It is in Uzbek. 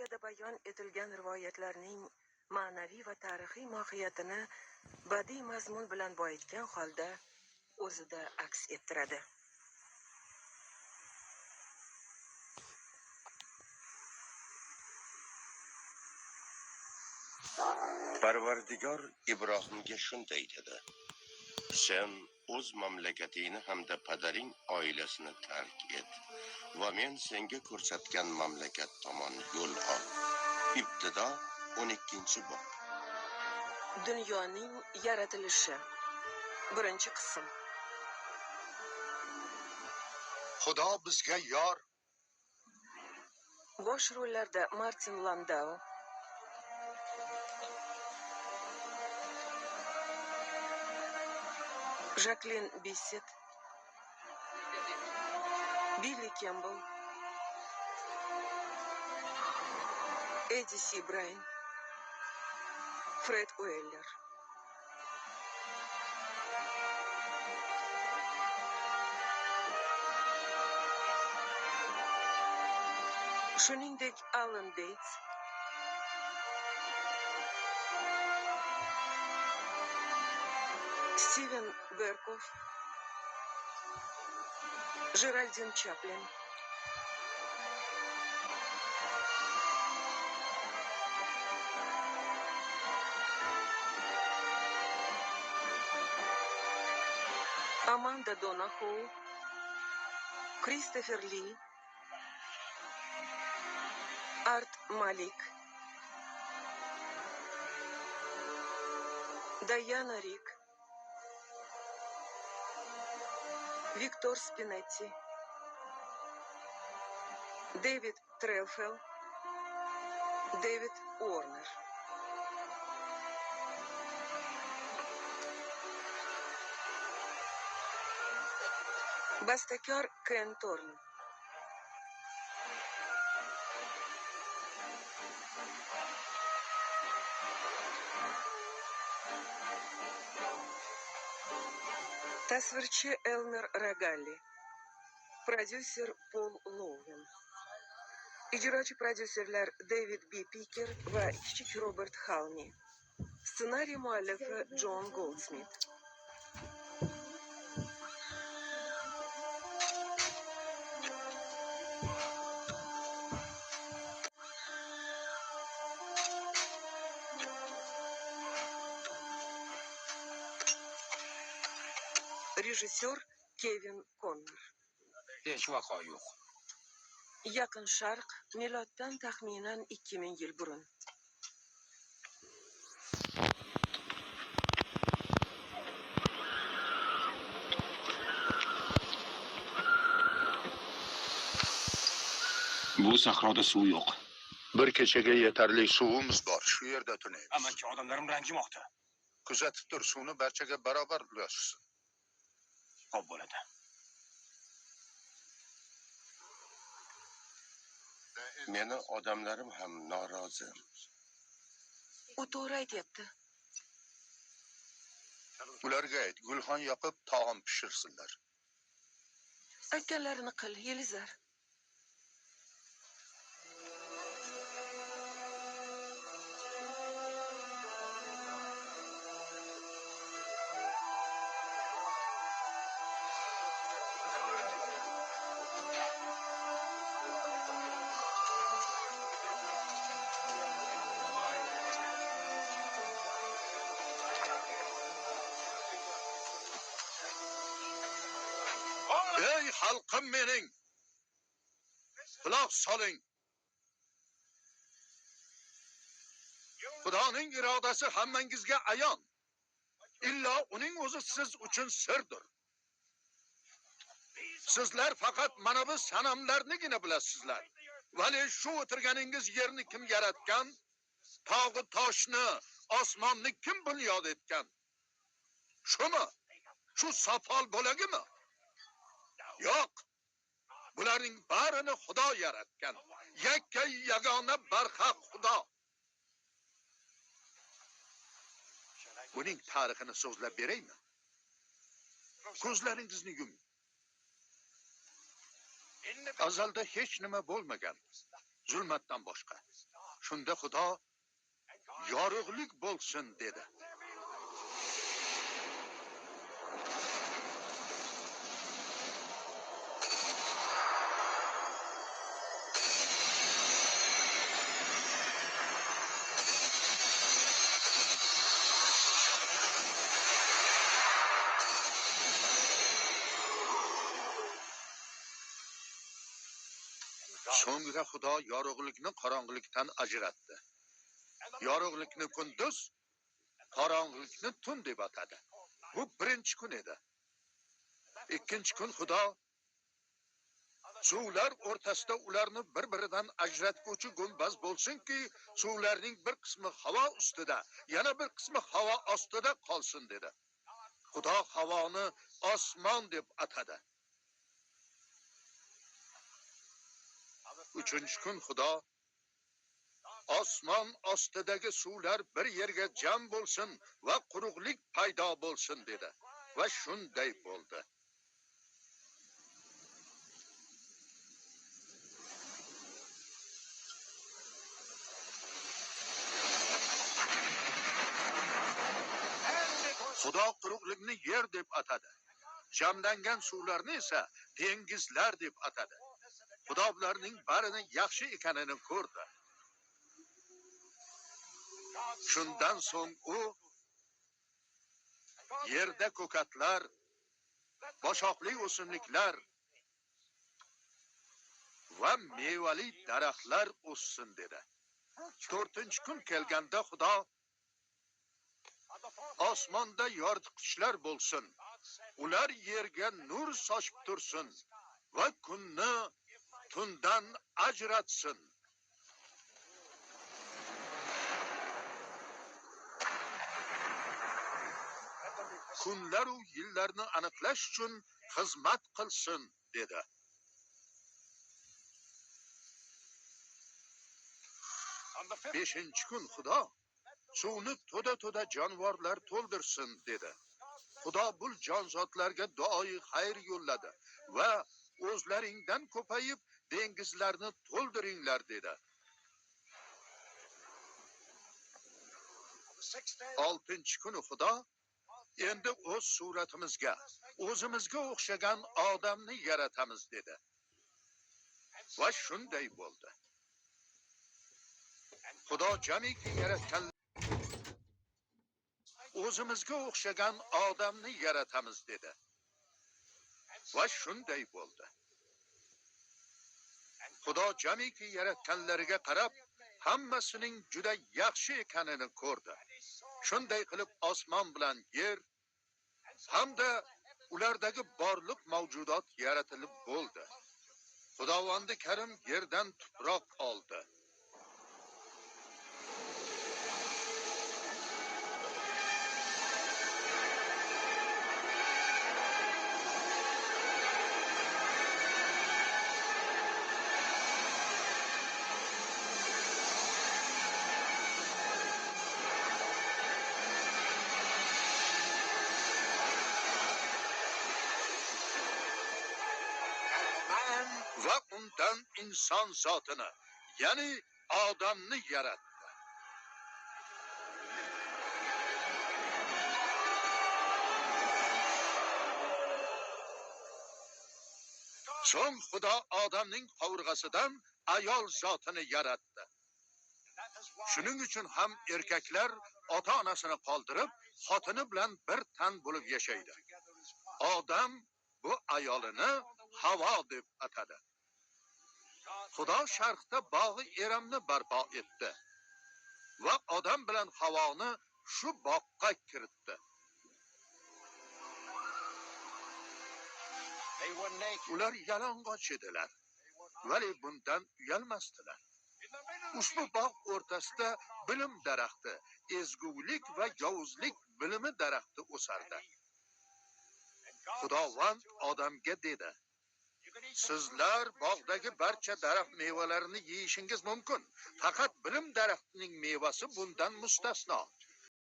Bibliyada bayon etilgan rivoyatlarning ma'naviy va tarixiy mohiyatini badiiy mazmun bilan boyitgan holda o'zida aks ettiradi. Parvardigor Ibrohimga shunday dedi: Sen o'z mamlakatingni hamda padaring oilasini tark et va men senga ko'rsatgan mamlakat tomon yo'l ol. Ibtido 12-bob. Dunyoning yaratilishi. 1-qism. Xudo bizga yor. Bosh rollarda Martin Landau, Jacqueline Bisset, Billy Campbell, Eddie C. Bryan, Fred Weller. Shuningdek, Alan Bates, Steven Berkoff, Geraldine Chaplin, Amanda Donohoe, Christopher Lee, Art Malik, Diana Rigg, Victor Spinetti, David Trelfell, David Warner. Bastakor Ken Thorne. Tasvirchi Elmer Ragalli. Prodyuser Paul Lowen. Ijrochi prodyuserlar David B. Picker va kichik Robert Halney. Ssenariy muallifi John Goldsmith. Rejissyor Kevin Conner. Hech vaqo yo'q. Yaqin Sharq, miloddan taxminan 2000 yil burun. Bu sahroda suv yo'q. Bir kechaga yetarli suvimiz bor. Shu yerda tunaymiz. Amaki odamlarim ranjimoqda. Kuzatib tur, suvni barchaga barobar ulashsin. Xo'p bo'ladi. Meni odamlarim ham norozi. U to'g'ri aytyapti. Ularga ayt, gulxon yoqib taom pishirsinlar. Aytganlarini qil, Yelizar. Ey xalqim mening! Quloq soling. Xudoning irodasi hammangizga ayon. Illo uning o'zi siz uchun sirdir. Sizlar faqat mana bu sanamlarnigina bilasizlar. Vali shu o'tirganingiz yerni kim yaratgan? Tog'i toshni, osmonni kim bunyod etgan? Shumi? Shu sopol bo'lagimi? Yo'q. Bularning barini Xudo yaratgan. Yakka yagona barhaq Xudo. Buning tarixini so'zlab beraymi? Ko'zlaringizni yuming. Azalda hech nima bo'lmagan. Zulmatdan boshqa. Shunda Xudo yorug'lik bo'lsin dedi. So'ngra Xudo yorug'likni qorong'ulikdan ajratdi. Yorug'likni kunduz, qorong'ulikni tun deb atadi. Bu birinchi kun edi. Ikkinchi kun Xudo suvlar o'rtasida ularni bir-biridan ajratuvchi gumbaz bo'lsinki, suvlarning bir qismi havo ustida, yana bir qismi havo ostida qolsin dedi. Xudo havoni osmon deb atadi. Uchinchi kun Xudo osmon ostidagi suvlar bir yerga jam bo'lsin va quruqlik paydo bo'lsin dedi. Va shunday bo'ldi. Xudo quruqlikni yer deb atadi. Jamlangan suvlarni esa dengizlar deb atadi. Xudo bularning barini yaxshi ekanini ko'rdi. Shundan so'ng u yerda ko'katlar, boshoqli o'simliklar va mevali daraxtlar o'ssin dedi. 4-kun kelganda Xudo osmonda yoritqichlar bo'lsin. Ular yerga nur sochib tursin va kunni tundan ajratsin. Kunlar u yillarni aniqlash uchun xizmat qilsin dedi. Beshinchi kun Xudo suvni to'da jonivorlar to'ldirsin dedi. Xudo bu jonzotlarga duoyi xayr yo'lladi va o'zlaringdan ko'payib dengizlarni to'ldiringlar dedi. 6-kuni Xudo endi o'z suratimizga, o'zimizga o'xshagan odamni yaratamiz dedi. Va shunday bo'ldi. Xudo jamiki yaratgan o'zimizga o'xshagan odamni yaratamiz dedi. Va shunday bo'ldi. Xudo jamiki yaratganlariga qarab, hammasining juda yaxshi ekanini ko'rdi. Shunday qilib osmon bilan yer hamda ulardagi borliq mavjudot yaratilib bo'ldi. Xudovondi Karim yerdan tuproq oldi. Va undan inson zotini, ya'ni odamni yaratdi. So'ng Xudo odamning qovurg'asidan ayol zotini yaratdi. Shuning uchun ham erkaklar ota-onasini qoldirib, xotini bilan bir tan bo'lib yashaydi. Odam bu ayolini Havo deb atadi. Xudo sharqda bog'i Eramni barpo etdi va odam bilan Havoni shu bog'ga kiritdi. Ular yalang'och edilar, vali bundan uyalmasdilar. Ushbu bog' o'rtasida bilim daraxti, ezgulik va yovuzlik bilimi daraxti o'sardi. Xudovand odamga dedi: Sizlar bog'dagi barcha daraxt mevalarini yeyishingiz mumkin. Faqat bilim daraxtining mevasi bundan mustasno.